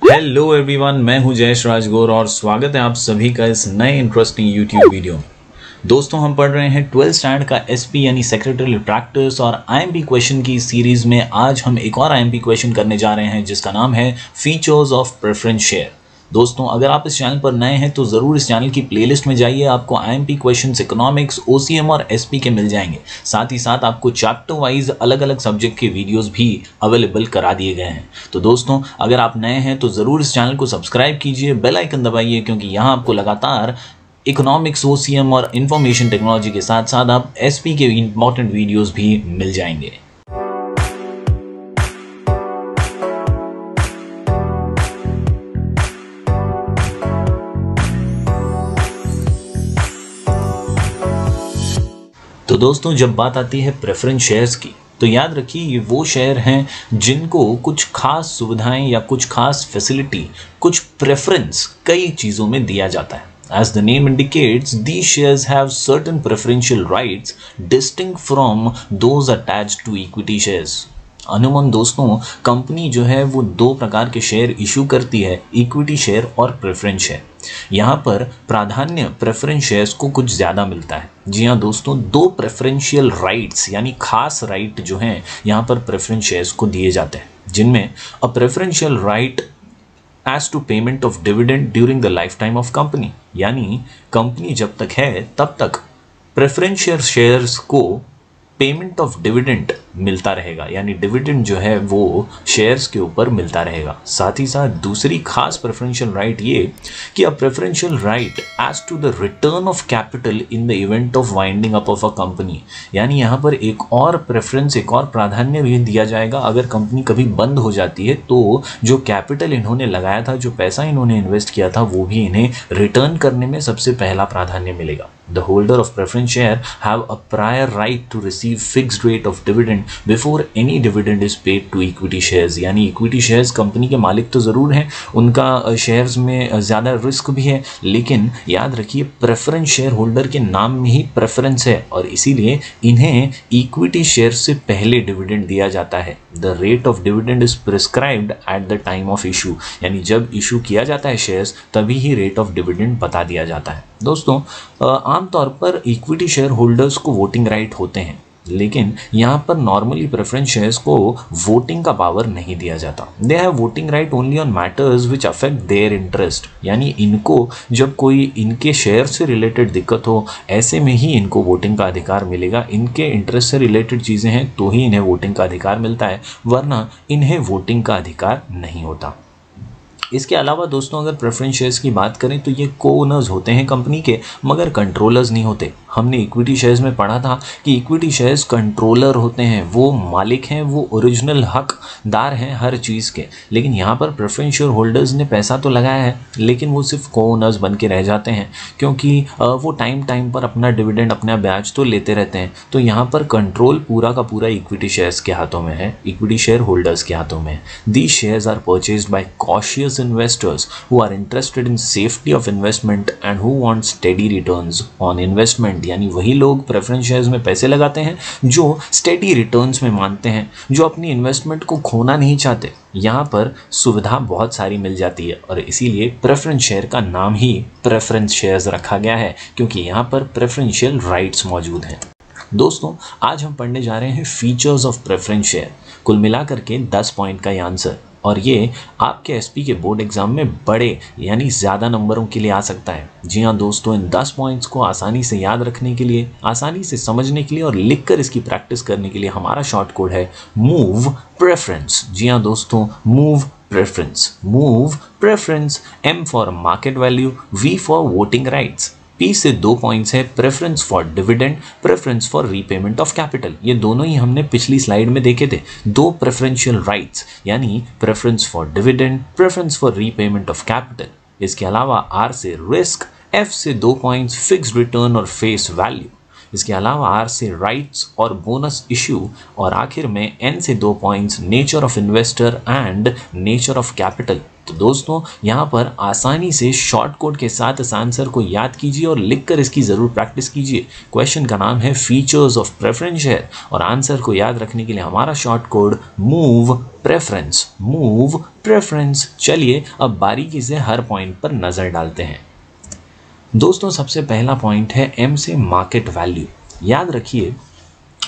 Hello everyone, मैं हूं जयेश राजगौर और स्वागत है आप सभी का इस नए इंटरेस्टिंग यूट्यूब वीडियो में। दोस्तों, हम पढ़ रहे हैं 12th स्टैंडर्ड का एसपी यानी सेक्रेटरियल प्रैक्टिस और आईएमपी क्वेश्चन की सीरीज में आज हम एक और आईएमपी क्वेश्चन करने जा रहे हैं जिसका नाम है फीचर्स ऑफ प्रेफरेंस शेयर। दोस्तों, अगर आप इस चैनल पर नए हैं तो ज़रूर इस चैनल की प्लेलिस्ट में जाइए। आपको आईएमपी क्वेश्चंस इकोनॉमिक्स, ओसीएम और एसपी के मिल जाएंगे। साथ ही साथ आपको चैप्टर वाइज अलग अलग सब्जेक्ट के वीडियोस भी अवेलेबल करा दिए गए हैं। तो दोस्तों, अगर आप नए हैं तो ज़रूर इस चैनल को सब्सक्राइब कीजिए, बेल आइकन दबाइए, क्योंकि यहाँ आपको लगातार इकोनॉमिक्स, ओसीएम और इंफॉर्मेशन टेक्नोलॉजी के साथ साथ आप एसपी के इंपॉर्टेंट वीडियोज़ भी मिल जाएंगे। तो दोस्तों, जब बात आती है प्रेफरेंस शेयर्स की तो याद रखिए ये वो शेयर हैं जिनको कुछ खास सुविधाएं या कुछ खास फैसिलिटी, कुछ प्रेफरेंस कई चीज़ों में दिया जाता है। As the name indicates, these shares have certain preferential rights distinct from those attached to equity shares. अमूमन दोस्तों, कंपनी जो है वो दो प्रकार के शेयर इशू करती है, इक्विटी शेयर और प्रेफरेंस शेयर। यहाँ पर प्राधान्य प्रेफरेंस शेयर्स को कुछ ज़्यादा मिलता है। जी हाँ दोस्तों, दो प्रेफरेंशियल राइट्स यानी खास राइट जो हैं यहाँ पर प्रेफरेंस शेयर्स को दिए जाते हैं, जिनमें a preferential right as to payment of dividend during the life time of company, यानी कंपनी जब तक है तब तक प्रेफरेंशियल शेयर्स को पेमेंट ऑफ डिविडेंड मिलता रहेगा, यानी डिविडेंड जो है वो शेयर्स के ऊपर मिलता रहेगा। साथ ही साथ दूसरी खास प्रेफरेंशियल राइट ये कि a preferential right as to the return of capital in the event of winding up of a company, यानी यहाँ पर एक और प्रेफरेंस, एक और प्राधान्य भी दिया जाएगा। अगर कंपनी कभी बंद हो जाती है तो जो कैपिटल इन्होंने लगाया था, जो पैसा इन्होंने इन्वेस्ट किया था, वो भी इन्हें रिटर्न करने में सबसे पहला प्राधान्य मिलेगा। The holder of preference share have a prior right to receive fixed rate of dividend before any dividend is paid to equity shares, यानी इक्विटी शेयर्स कंपनी के मालिक तो ज़रूर हैं, उनका शेयर्स में ज़्यादा रिस्क भी है, लेकिन याद रखिए प्रेफरेंस शेयर होल्डर के नाम में ही प्रेफरेंस है और इसीलिए इन्हें इक्विटी शेयर से पहले डिविडेंड दिया जाता है। The rate of dividend is prescribed eight the time of issue, यानी जब इशू किया जाता है शेयर्स तभी ही रेट ऑफ डिविडेंड बता दिया जाता है। दोस्तों, आमतौर पर इक्विटी शेयर होल्डर्स को वोटिंग राइट होते हैं, लेकिन यहाँ पर नॉर्मली प्रेफरेंस शेयर्स को वोटिंग का पावर नहीं दिया जाता। They have voting right only on matters which affect their interest, यानी इनको जब कोई इनके शेयर से रिलेटेड दिक्कत हो, ऐसे में ही इनको वोटिंग का अधिकार मिलेगा। इनके इंटरेस्ट से रिलेटेड चीज़ें हैं तो ही इन्हें वोटिंग का अधिकार मिलता है, वरना इन्हें वोटिंग का अधिकार नहीं होता। इसके अलावा दोस्तों, अगर प्रेफरेंस शेयर्स की बात करें तो ये को-ओनर्स होते हैं कंपनी के, मगर कंट्रोलर्स नहीं होते। हमने इक्विटी शेयर्स में पढ़ा था कि इक्विटी शेयर्स कंट्रोलर होते हैं, वो मालिक हैं, वो ओरिजिनल हकदार हैं हर चीज़ के। लेकिन यहाँ पर प्रेफरेंस शेयर होल्डर्स ने पैसा तो लगाया है, लेकिन वो सिर्फ को-ओनर्स बन के रह जाते हैं, क्योंकि वो टाइम टाइम पर अपना डिविडेंड, अपना ब्याज तो लेते रहते हैं। तो यहाँ पर कंट्रोल पूरा का पूरा इक्विटी शेयर्स के हाथों में है, इक्विटी शेयर होल्डर्स के हाथों में है। These shares are purchased by cautious investors who are interested in safety of investment and who want steady returns on investment, यानी वही लोग प्रेफरेंस शेयर्स में पैसे लगाते हैं जो स्टेडी रिटर्न्स में मानते हैं, जो अपनी इन्वेस्टमेंट को खोना नहीं चाहते। यहाँ पर सुविधा बहुत सारी मिल जाती है और इसीलिए प्रेफरेंस शेयर का नाम ही प्रेफरेंस शेयर्स रखा गया है, क्योंकि यहाँ पर प्रेफरेंशियल राइट्स मौजूद हैं। दोस्तों, आज हम पढ़ने जा रहे हैं फीचर्स ऑफ प्रेफरेंस शेयर। कुल मिलाकर के 10 पॉइंट का ये आंसर, और ये आपके एसपी के बोर्ड एग्जाम में बड़े यानी ज़्यादा नंबरों के लिए आ सकता है। जी हाँ दोस्तों, इन 10 पॉइंट्स को आसानी से याद रखने के लिए, आसानी से समझने के लिए और लिखकर इसकी प्रैक्टिस करने के लिए हमारा शॉर्ट कोड है मूव प्रेफरेंस। जी हाँ दोस्तों, move preference, move preference. M for market value, V for voting rights, P से 2 पॉइंट्स है preference for dividend, preference for repayment of capital. ये दोनों ही हमने पिछली स्लाइड में देखे थे, दो प्रेफरेंशियल राइट्स, यानी preference for dividend, preference for repayment of capital. इसके अलावा R से रिस्क, F से 2 पॉइंट्स फिक्स्ड रिटर्न और फेस वैल्यू। इसके अलावा R से राइट्स और बोनस इश्यू, और आखिर में N से 2 points nature of investor and nature of capital. तो दोस्तों, यहाँ पर आसानी से शॉर्ट कोड के साथ इस आंसर को याद कीजिए और लिखकर इसकी ज़रूर प्रैक्टिस कीजिए। क्वेश्चन का नाम है फीचर्स ऑफ प्रेफरेंस शेयर और आंसर को याद रखने के लिए हमारा short code move preference, move preference. चलिए अब बारीकी से हर पॉइंट पर नजर डालते हैं। दोस्तों सबसे पहला पॉइंट है एम से मार्केट वैल्यू। याद रखिए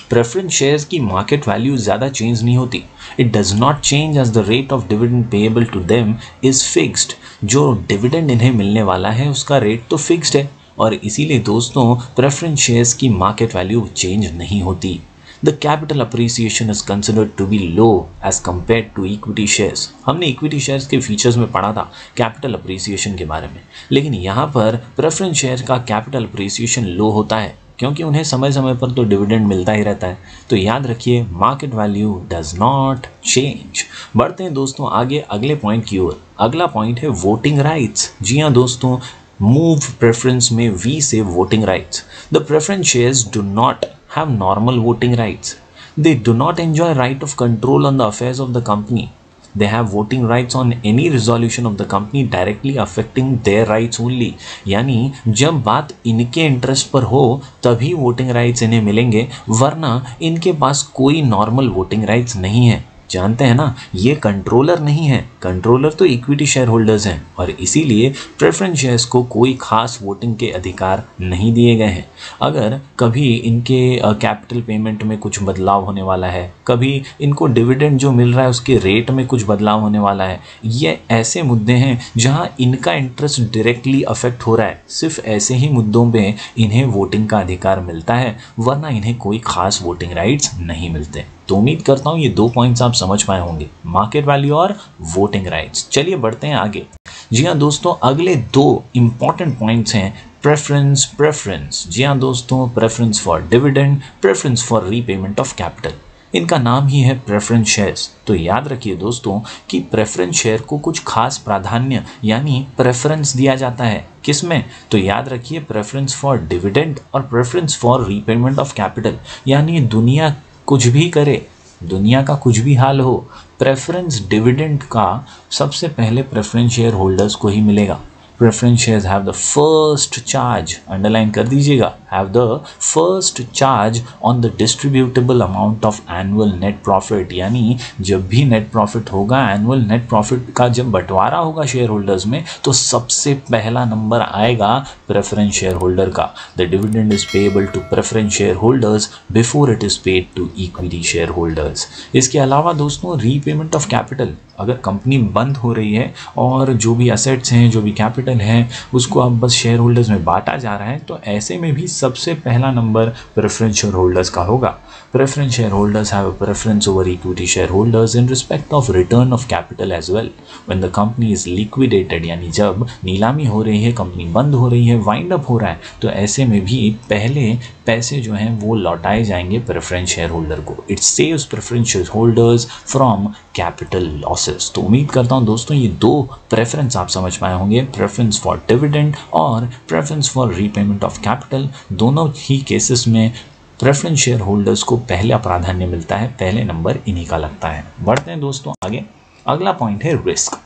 प्रेफरेंस शेयर्स की मार्केट वैल्यू ज़्यादा चेंज नहीं होती। It does not change as the rate of dividend payable to them is fixed. जो डिविडेंड इन्हें मिलने वाला है उसका रेट तो फिक्स्ड है और इसीलिए दोस्तों प्रेफरेंस शेयर्स की मार्केट वैल्यू चेंज नहीं होती। The capital appreciation is considered to be low as compare to equity shares. हमने इक्विटी शेयर्स के फीचर्स में पढ़ा था कैपिटल अप्रिसिएशन के बारे में, लेकिन यहाँ पर प्रेफरेंस शेयर का कैपिटल अप्रिसिएशन लो होता है क्योंकि उन्हें समय समय पर तो डिविडेंड मिलता ही रहता है। तो याद रखिए market value does not change. बढ़ते हैं दोस्तों आगे अगले पॉइंट की ओर। अगला पॉइंट है वोटिंग राइट्स। जी हाँ दोस्तों, मूव प्रेफरेंस में वी से voting rights. The preference shares do not have normal voting rights. They do not enjoy right of control on the affairs of the company. They have voting rights on any resolution of the company directly affecting their rights only. यानी जब बात इनके interest पर हो तभी voting rights इन्हें मिलेंगे, वरना इनके पास कोई नॉर्मल वोटिंग राइट्स नहीं है। जानते हैं ना, ये कंट्रोलर नहीं है, कंट्रोलर तो इक्विटी शेयर होल्डर्स हैं और इसीलिए प्रेफरेंस शेयर्स को कोई खास वोटिंग के अधिकार नहीं दिए गए हैं। अगर कभी इनके कैपिटल पेमेंट में कुछ बदलाव होने वाला है, कभी इनको डिविडेंड जो मिल रहा है उसके रेट में कुछ बदलाव होने वाला है, ये ऐसे मुद्दे हैं जहां इनका इंटरेस्ट डायरेक्टली अफेक्ट हो रहा है, सिर्फ ऐसे ही मुद्दों पे इन्हें वोटिंग का अधिकार मिलता है, वरना इन्हें कोई खास वोटिंग राइट्स नहीं मिलते। तो उम्मीद करता हूं ये दो पॉइंट्स आप समझ पाए होंगे, मार्केट वैल्यू और वोटिंग राइट्स। चलिए बढ़ते हैं आगे। जी हाँ दोस्तों, अगले दो इंपॉर्टेंट पॉइंट्स हैं प्रेफरेंस। जी हाँ दोस्तों, preference for dividend, preference for repayment of capital. इनका नाम ही है प्रेफरेंस शेयर्स। तो याद रखिए दोस्तों कि प्रेफरेंस शेयर को कुछ खास प्राधान्य यानी प्रेफरेंस दिया जाता है। किसमें? तो याद रखिए प्रेफरेंस फॉर डिविडेंड और preference for repayment of capital. यानी दुनिया कुछ भी करे, दुनिया का कुछ भी हाल हो, प्रेफरेंस डिविडेंड का सबसे पहले प्रेफरेंस शेयर होल्डर्स को ही मिलेगा। Preference shares have the first charge, underline कर दीजिएगा, have the first charge on the distributable amount of annual net profit. यानी जब भी नेट प्रॉफिट होगा, एनुअल नेट प्रॉफिट का जब बंटवारा होगा शेयर होल्डर्स में, तो सबसे पहला नंबर आएगा प्रेफरेंस शेयर होल्डर का। The dividend is payable to preference share holders before it is paid to equity share holders. इसके अलावा दोस्तों रीपेमेंट ऑफ कैपिटल, अगर कंपनी बंद हो रही है और जो भी असेट्स हैं, जो भी कैपिटल है, उसको अब बस शेयर होल्डर्स में बांटा जा रहा है, तो ऐसे में भी सबसे पहला नंबर प्रेफरेंस शेयर होल्डर्स का होगा। Preference shareholders have a preference over equity shareholders in respect of return of capital as well. When the company is liquidated, यानी जब नीलामी हो रही है, कंपनी बंद हो रही है, वाइंड अप हो रहा है, तो ऐसे में भी पहले पैसे जो हैं वो लौटाए जाएंगे प्रेफरेंस शेयर होल्डर को। It saves preference share holders from capital losses. तो उम्मीद करता हूँ दोस्तों ये दो प्रेफरेंस आप समझ पाए होंगे, प्रेफरेंस फॉर डिविडेंड और preference for repayment of capital. दोनों ही केसेस में प्रेफरेंस शेयर होल्डर्स को पहला प्राधान्य मिलता है, पहले नंबर इन्हीं का लगता है। बढ़ते हैं दोस्तों आगे। अगला पॉइंट है रिस्क।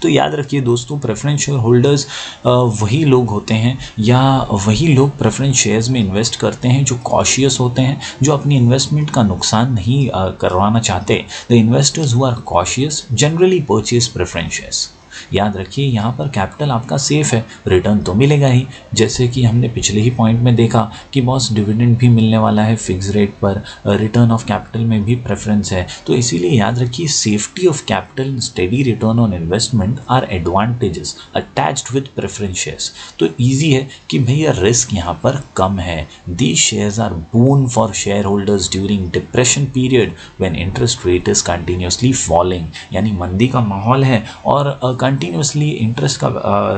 तो याद रखिए दोस्तों, प्रेफरेंस शेयर होल्डर्स वही लोग होते हैं या वही लोग प्रेफरेंस शेयर्स में इन्वेस्ट करते हैं जो कॉशियस होते हैं, जो अपनी इन्वेस्टमेंट का नुकसान नहीं करवाना चाहते। The investors who are cautious generally purchase preference shares. याद रखिए यहाँ पर कैपिटल आपका सेफ है, रिटर्न तो मिलेगा ही, जैसे कि हमने पिछले ही पॉइंट में देखा कि बॉस डिविडेंड भी मिलने वाला है फिक्स रेट पर, रिटर्न ऑफ कैपिटल में भी प्रेफरेंस है। तो इसीलिए याद रखिए safety of capital, steady return on investment are advantages attached with preference shares. तो ईजी है कि भैया रिस्क यहाँ पर कम है। These shares are boon for share holders during depression period when interest rate is continuously falling. यानी मंदी का माहौल है और कंटिन्यूसली इंटरेस्ट का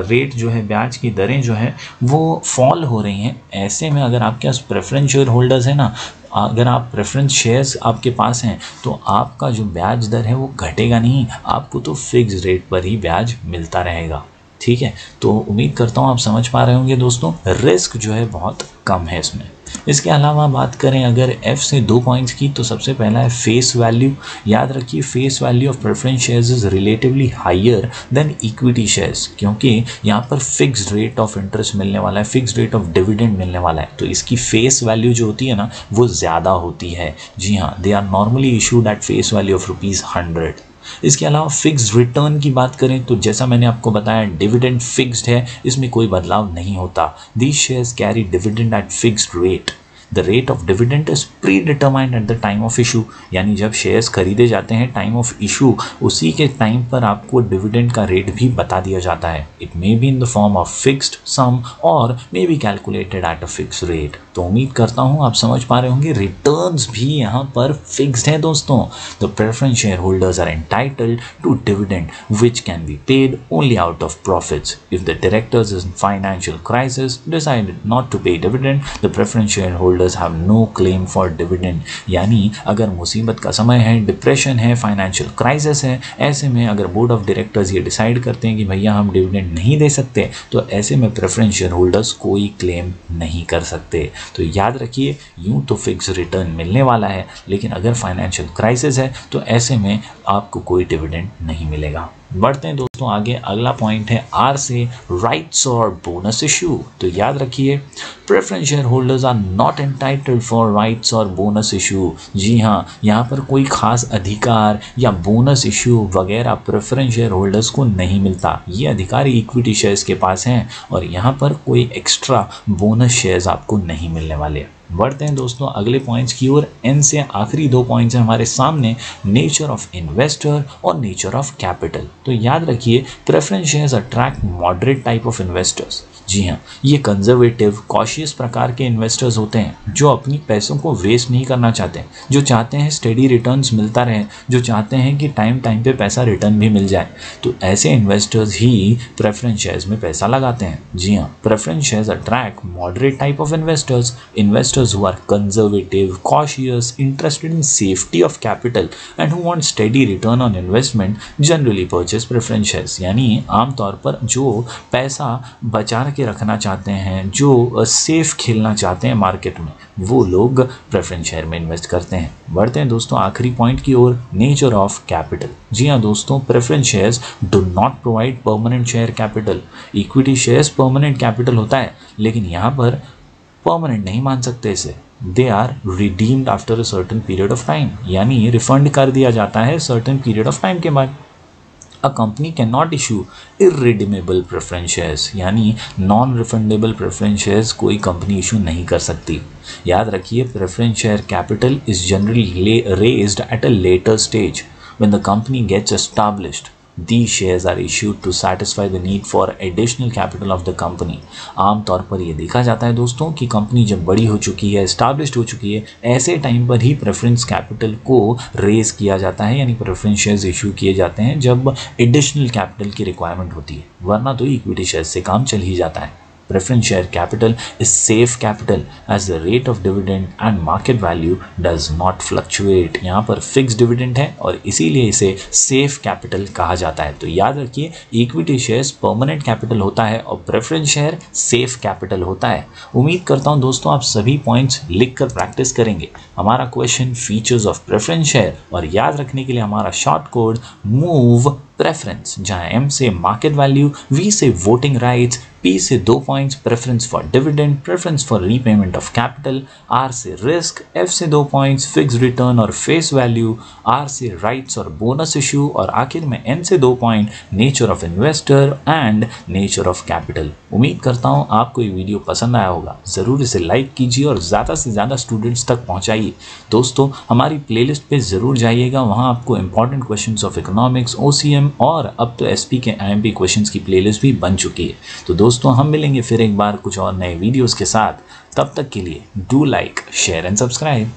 रेट जो है, ब्याज की दरें जो है वो फॉल हो रही हैं। ऐसे में अगर आपके पास प्रेफरेंस शेयर होल्डर्स है ना, अगर आप प्रेफरेंस शेयर्स आपके पास हैं, तो आपका जो ब्याज दर है वो घटेगा नहीं, आपको तो फिक्स रेट पर ही ब्याज मिलता रहेगा। ठीक है, तो उम्मीद करता हूँ आप समझ पा रहे होंगे दोस्तों, रिस्क जो है बहुत कम है इसमें। इसके अलावा बात करें अगर एफ से 2 पॉइंट्स की, तो सबसे पहला है फेस वैल्यू। याद रखिए face value of preference shares is relatively higher than equity shares, क्योंकि यहाँ पर फिक्स्ड रेट ऑफ इंटरेस्ट मिलने वाला है, फिक्स्ड रेट ऑफ डिविडेंड मिलने वाला है, तो इसकी फेस वैल्यू जो होती है ना वो ज़्यादा होती है। जी हाँ, they are normally issued at face value of ₹100। इसके अलावा फिक्स्ड रिटर्न की बात करें तो जैसा मैंने आपको बताया डिविडेंड फिक्स्ड है, इसमें कोई बदलाव नहीं होता। These shares carry dividend at fixed rate. The rate of dividend is pre determined at the time of issue, यानी जब शेयर्स खरीदे जाते हैं टाइम ऑफ इशू, उसी के टाइम पर आपको डिविडेंड का रेट भी बता दिया जाता है। It may be in the form of fixed sum और may be calculated at a fixed rate. तो उम्मीद करता हूँ आप समझ पा रहे होंगे, रिटर्न्स भी यहाँ पर फिक्स्ड हैं दोस्तों। The preference share holders are entitled to dividend which can be paid only out of profits. If the directors in financial crisis decided not to pay dividend, the preference share holders have no claim for dividend। यानी अगर मुसीबत का समय है, depression है, financial crisis है, ऐसे में अगर बोर्ड ऑफ डायरेक्टर्स ये डिसाइड करते हैं कि भैया हम डिविडेंड नहीं दे सकते, तो ऐसे में प्रेफरेंस शेयर होल्डर्स कोई क्लेम नहीं कर सकते। तो याद रखिए, यूं तो फिक्स रिटर्न मिलने वाला है, लेकिन अगर फाइनेंशियल क्राइसिस है तो ऐसे में आपको कोई डिविडेंड नहीं मिलेगा। बढ़ते हैं दोस्तों आगे। अगला पॉइंट है आर से राइट्स और बोनस इशू। तो याद रखिए, preference share holders are not entitled for rights और बोनस इशू। जी हाँ, यहाँ पर कोई खास अधिकार या बोनस इशू वगैरह प्रेफरेंस शेयर होल्डर्स को नहीं मिलता। ये अधिकार इक्विटी शेयर्स के पास हैं और यहाँ पर कोई एक्स्ट्रा बोनस शेयर्स आपको नहीं मिलने वाले। बढ़ते हैं दोस्तों अगले पॉइंट्स की ओर। एन से आखिरी दो पॉइंट्स हैं हमारे सामने, नेचर ऑफ इन्वेस्टर और नेचर ऑफ कैपिटल। तो याद रखिए, preference shares attract moderate type of investors. जी हाँ, ये कंजर्वेटिव कॉशियस प्रकार के इन्वेस्टर्स होते हैं जो अपनी पैसों को वेस्ट नहीं करना चाहते, जो चाहते हैं स्टेडी रिटर्न्स मिलता रहे, जो चाहते हैं कि टाइम टाइम पे पैसा रिटर्न भी मिल जाए। तो ऐसे इन्वेस्टर्स ही प्रेफरेंस शेयर्स में पैसा लगाते हैं। जी हाँ, preference shares attract moderate type of investors who are conservative, cautious, interested in safety of capital and who want steady return on investment generally purchase preference shares। यानी आमतौर पर जो पैसा बचा के रखना चाहते हैं, जो सेफ खेलना चाहते हैं मार्केट में, वो लोग प्रेफरेंस शेयर में इन्वेस्ट करते हैं। बढ़ते हैं दोस्तों आखिरी पॉइंट की ओर, नेचर ऑफ कैपिटल। जी हाँ दोस्तों, preference shares do not provide permanent share capital. Equity shares permanent capital होता है, लेकिन यहाँ पर परमानेंट नहीं मान सकते इसे। They are redeemed after a certain period of time, यानी रिफंड कर दिया जाता है सर्टन पीरियड ऑफ टाइम के बाद। A company can not issue irredeemable preference shares, यानी नॉन रिफंडेबल प्रेफरेंस शेयर्स कोई कंपनी इशू नहीं कर सकती। याद रखिए, preference share capital is generally raised at a later stage when the company gets established. These shares are issued to satisfy the need for additional capital of the company। आमतौर पर ये देखा जाता है दोस्तों कि कंपनी जब बड़ी हो चुकी है, एस्टैब्लिश्ड हो चुकी है, ऐसे टाइम पर ही प्रेफरेंस कैपिटल को रेज किया जाता है, यानी प्रेफरेंस शेयर्स इशू किए जाते हैं जब एडिशनल कैपिटल की रिक्वायरमेंट होती है, वरना तो इक्विटी शेयर्स से काम चल ही जाता है। Preference share capital is safe capital as the rate of dividend and market value does not fluctuate। यहाँ पर फिक्स डिविडेंड है और इसीलिए इसे सेफ कैपिटल कहा जाता है। तो याद रखिए, इक्विटी शेयर्स परमानेंट कैपिटल होता है और प्रेफरेंस शेयर सेफ कैपिटल होता है। उम्मीद करता हूँ दोस्तों आप सभी पॉइंट्स लिखकर प्रैक्टिस करेंगे। हमारा question features of preference share, और याद रखने के लिए हमारा शॉर्ट कोड मूव प्रेफरेंस, जहां M से मार्केट वैल्यू, V से वोटिंग राइट्स, P से 2 points preference for dividend, preference for repayment of capital, R से रिस्क, F से 2 पॉइंट्स फिक्स रिटर्न और फेस वैल्यू, R से राइट्स और बोनस इशू, और आखिर में N से 2 point nature of investor and nature of capital. उम्मीद करता हूँ आपको ये वीडियो पसंद आया होगा। ज़रूर इसे लाइक कीजिए और ज़्यादा से ज़्यादा स्टूडेंट्स तक पहुँचाइए। दोस्तों हमारी प्लेलिस्ट पे ज़रूर जाइएगा, वहाँ आपको important questions of economics, OCM और अब तो SP के IMP क्वेश्चंस की प्लेलिस्ट भी बन चुकी है। तो दोस्तों हम मिलेंगे फिर एक बार कुछ और नए वीडियोस के साथ। तब तक के लिए do like, share and subscribe.